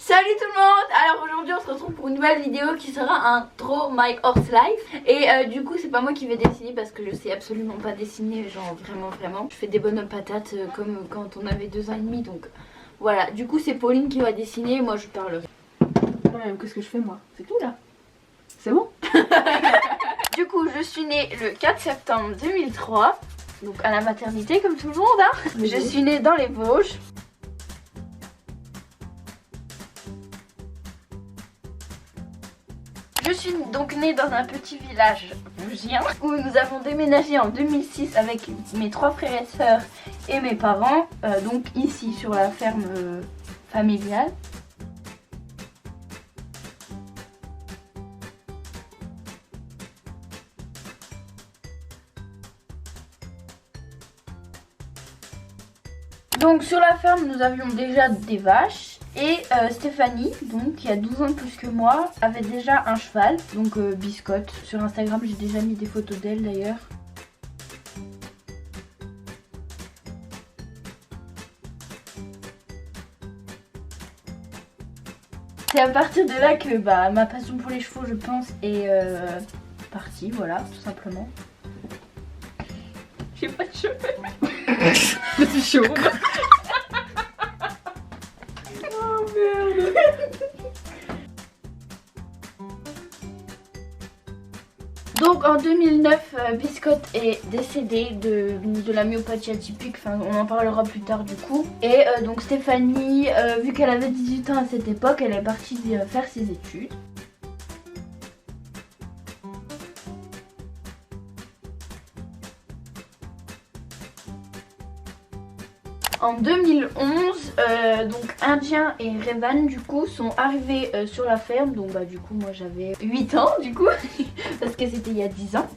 Salut tout le monde. Alors aujourd'hui on se retrouve pour une nouvelle vidéo qui sera un Draw My Horse Life. Et du coup c'est pas moi qui vais dessiner parce que je sais absolument pas dessiner, genre vraiment. Je fais des bonhommes patates comme quand on avait 2 ans et demi, donc voilà. Du coup c'est Pauline qui va dessiner, moi je parlerai. Ouais, qu'est-ce que je fais moi? C'est tout là. C'est bon. Du coup je suis née le 4 septembre 2003, donc à la maternité comme tout le monde hein. Je suis née dans les Vosges. Je suis donc née dans un petit village vosgien où nous avons déménagé en 2006 avec mes 3 frères et sœurs et mes parents, donc ici sur la ferme familiale. Donc sur la ferme nous avions déjà des vaches et Stéphanie, donc qui a 12 ans de plus que moi, avait déjà un cheval, donc Biscotte. Sur Instagram j'ai déjà mis des photos d'elle d'ailleurs. C'est à partir de là que ma passion pour les chevaux je pense est partie, voilà, tout simplement. J'ai pas de cheveux. Je suis chaude. Oh merde. Donc en 2009, Biscotte est décédée de la myopathie atypique, enfin on en parlera plus tard du coup. Et donc Stéphanie, vu qu'elle avait 18 ans à cette époque, elle est partie faire ses études. En 2011, donc Indien et Revan du coup sont arrivés sur la ferme. Donc du coup moi j'avais 8 ans du coup parce que c'était il y a 10 ans.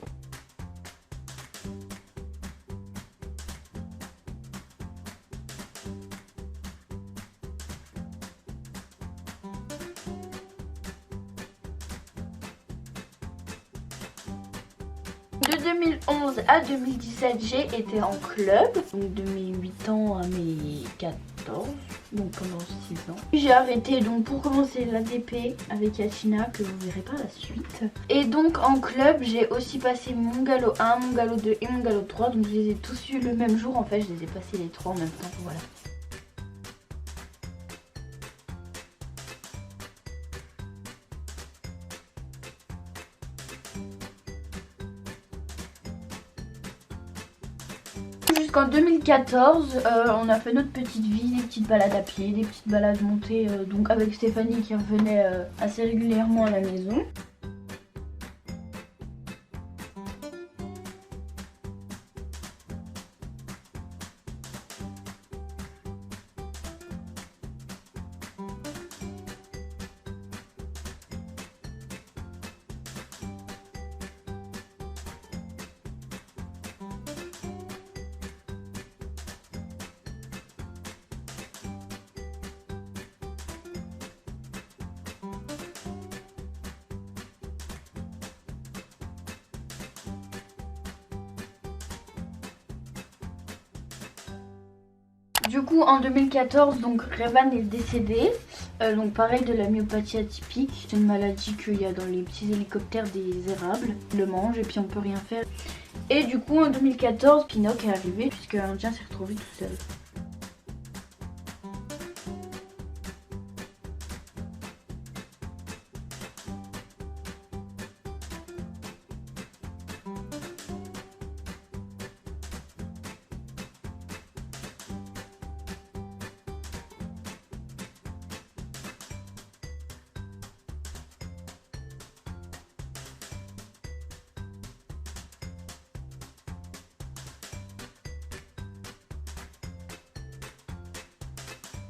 De 2011 à 2017 j'ai été en club, donc de mes 8 ans à mes 14, donc pendant 6 ans. J'ai arrêté donc pour commencer l'ADP avec Yachina que vous verrez par la suite. Et donc en club j'ai aussi passé mon galop 1, mon galop 2 et mon galop 3, donc je les ai tous eu le même jour en fait, je les ai passés les 3 en même temps, voilà. Jusqu'en 2014, on a fait notre petite vie, des petites balades à pied, des petites balades montées donc avec Stéphanie qui revenait assez régulièrement à la maison. Du coup en 2014 donc Revan est décédé, donc pareil de la myopathie atypique, c'est une maladie qu'il y a dans les petits hélicoptères des érables, ils le mangent et puis on peut rien faire. Et du coup en 2014 Pinocchio est arrivé puisque Indien s'est retrouvé tout seul.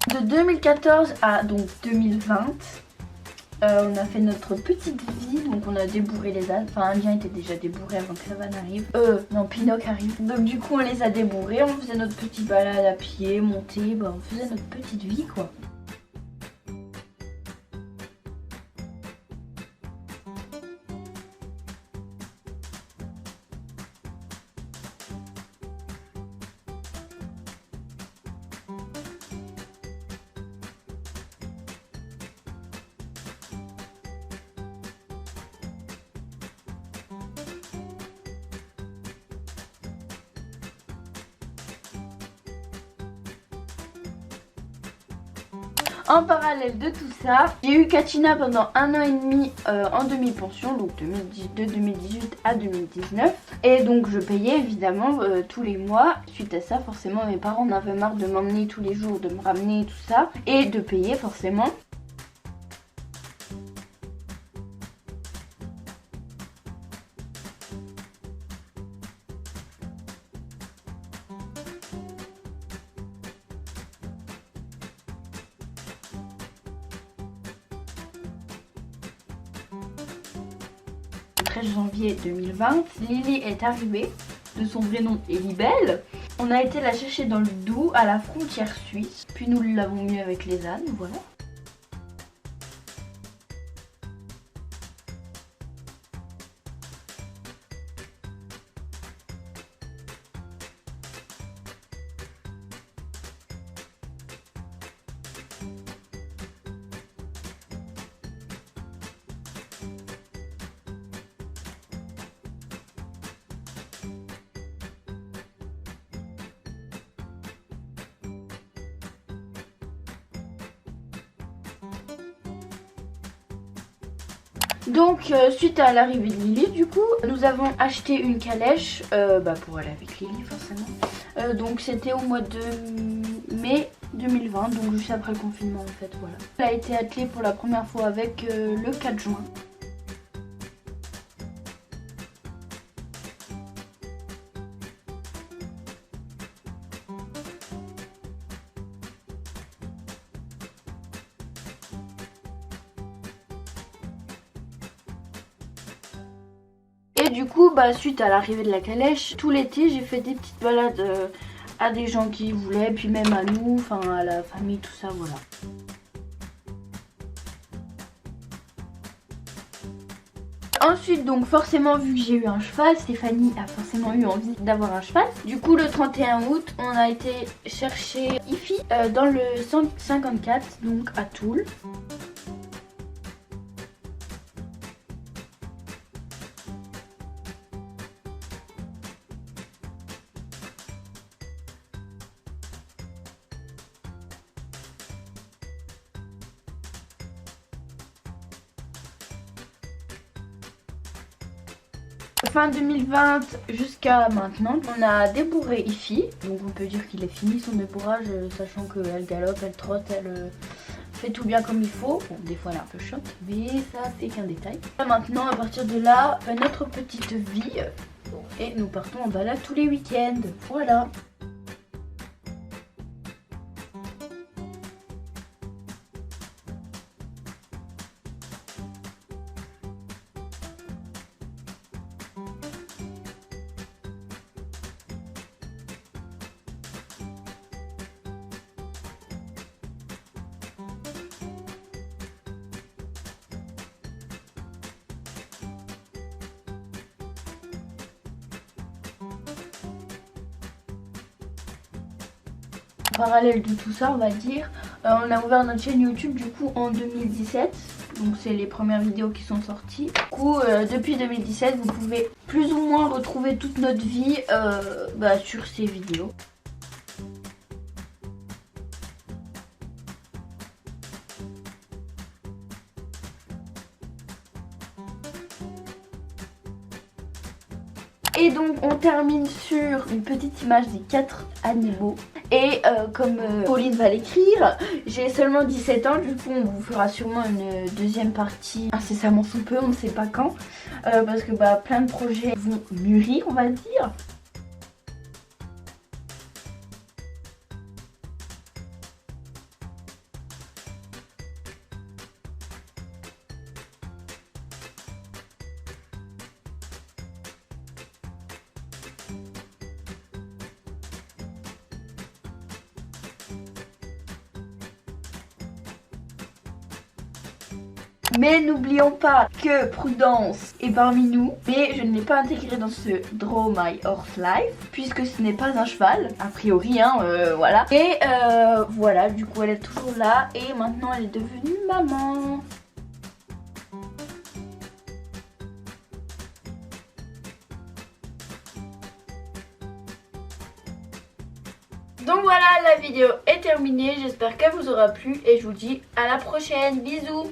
De 2014 à donc 2020, on a fait notre petite vie, donc on a débourré les ânes. Enfin, Indien était déjà débourré avant que Revan arrive. Non, Pinocchio arrive. Donc du coup, on les a débourrés, on faisait notre petite balade à pied, montée, on faisait notre petite vie quoi. En parallèle de tout ça, j'ai eu Katina pendant 1 an et demi en demi-pension, donc de 2018 à 2019. Et donc je payais évidemment tous les mois. Suite à ça, forcément mes parents en avaient marre de m'emmener tous les jours, de me ramener tout ça, et de payer forcément. Le 13 janvier 2020, Lily est arrivée, de son vrai nom Lilibelle. On a été la chercher dans le Doubs, à la frontière suisse, puis nous l'avons mis avec les ânes, voilà. Donc suite à l'arrivée de Lily, du coup nous avons acheté une calèche pour aller avec Lily forcément. Donc c'était au mois de mai 2020, donc juste après le confinement en fait, voilà. Elle a été attelée pour la première fois avec le 4 juin. Et du coup, suite à l'arrivée de la calèche, tout l'été j'ai fait des petites balades à des gens qui voulaient, puis même à nous, enfin à la famille, tout ça, voilà. Ensuite, donc forcément, vu que j'ai eu un cheval, Stéphanie a forcément eu envie d'avoir un cheval. Du coup, le 31 août, on a été chercher Ifi dans le 154, donc à Toul. Fin 2020 jusqu'à maintenant, on a débourré Ifi, donc on peut dire qu'il est fini son débourrage, sachant qu'elle galope, elle trotte, elle fait tout bien comme il faut. Bon, des fois elle est un peu chiante, mais ça c'est qu'un détail. Maintenant, à partir de là, notre petite vie, et nous partons en balade tous les week-ends, voilà. En parallèle de tout ça, on va dire, on a ouvert notre chaîne YouTube du coup en 2017. Donc c'est les premières vidéos qui sont sorties. Du coup depuis 2017 vous pouvez plus ou moins retrouver toute notre vie sur ces vidéos. Et donc on termine sur une petite image des 4 animaux. Et comme Pauline va l'écrire, j'ai seulement 17 ans, du coup on vous fera sûrement une deuxième partie incessamment sous peu, on ne sait pas quand. Parce que plein de projets vont mûrir, on va dire. Mais n'oublions pas que Prudence est parmi nous, mais je ne l'ai pas intégré dans ce Draw My Horse Life, puisque ce n'est pas un cheval, a priori, voilà. Et voilà, du coup elle est toujours là, et maintenant elle est devenue maman. Donc voilà, la vidéo est terminée. J'espère qu'elle vous aura plu et je vous dis à la prochaine. Bisous.